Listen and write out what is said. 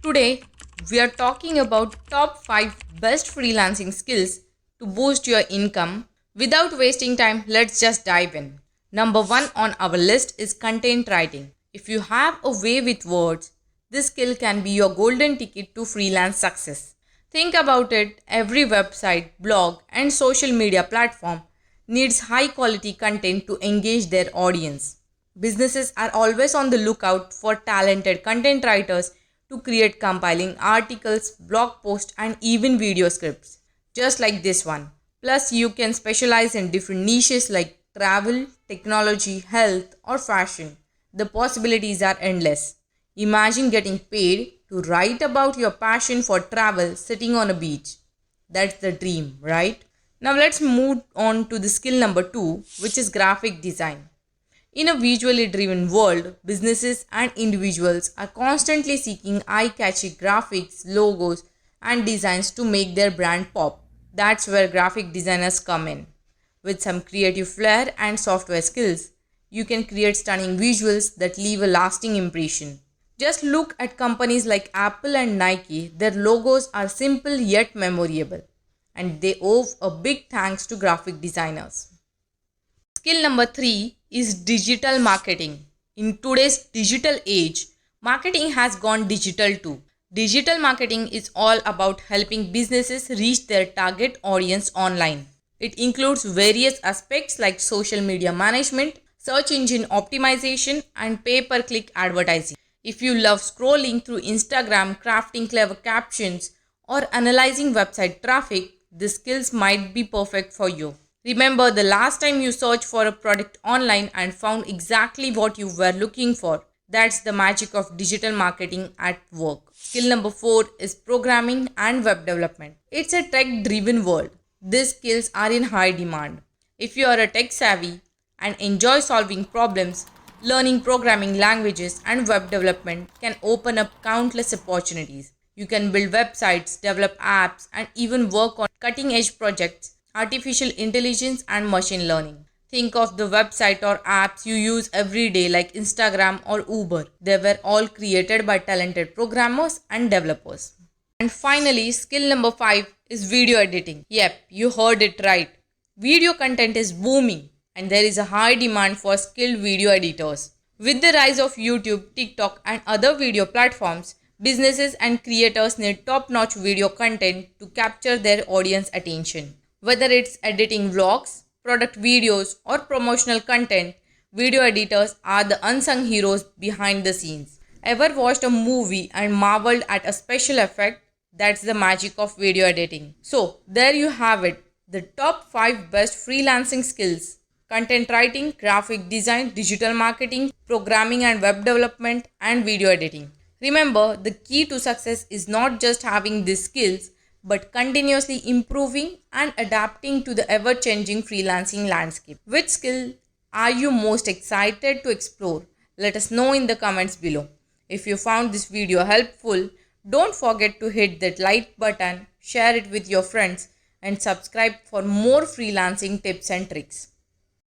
Today, we are talking about top 5 best freelancing skills to boost your income. Without wasting time, let's just dive in. Number 1 on our list is content writing. If you have a way with words, this skill can be your golden ticket to freelance success. Think about it, every website, blog, and social media platform needs high quality content to engage their audience. Businesses are always on the lookout for talented content writers to create compelling articles, blog posts, and even video scripts, just like this one. Plus, you can specialize in different niches like travel, technology, health, or fashion. The possibilities are endless. Imagine getting paid to write about your passion for travel sitting on a beach. That's the dream, right? Now, let's move on to the skill number 2, which is graphic design. In a visually driven world, businesses and individuals are constantly seeking eye-catchy graphics, logos, and designs to make their brand pop. That's where graphic designers come in. With some creative flair and software skills, you can create stunning visuals that leave a lasting impression. Just look at companies like Apple and Nike, their logos are simple yet memorable, and they owe a big thanks to graphic designers. Skill number 3 is digital marketing. In today's digital age, marketing has gone digital too. Digital marketing is all about helping businesses reach their target audience online. It includes various aspects like social media management, search engine optimization, and pay-per-click advertising. If you love scrolling through Instagram, crafting clever captions, or analyzing website traffic, these skills might be perfect for you. Remember the last time you searched for a product online and found exactly what you were looking for. That's the magic of digital marketing at work. Skill number 4 is programming and web development. It's a tech-driven world. These skills are in high demand. If you are a tech savvy and enjoy solving problems, learning programming languages and web development can open up countless opportunities. You can build websites, develop apps, and even work on cutting-edge projects, artificial intelligence, and machine learning. Think of the website or apps you use every day like Instagram or Uber. They were all created by talented programmers and developers. And finally, skill number 5 is video editing. Yep, you heard it right. Video content is booming and there is a high demand for skilled video editors. With the rise of YouTube, TikTok, and other video platforms, businesses and creators need top-notch video content to capture their audience attention. Whether it's editing vlogs, product videos, or promotional content, video editors are the unsung heroes behind the scenes. Ever watched a movie and marveled at a special effect? That's the magic of video editing. So, there you have it, the top 5 best freelancing skills: content writing, graphic design, digital marketing, programming and web development, and video editing. Remember, the key to success is not just having these skills, but continuously improving and adapting to the ever-changing freelancing landscape. Which skill are you most excited to explore? Let us know in the comments below. If you found this video helpful, don't forget to hit that like button, share it with your friends, and subscribe for more freelancing tips and tricks.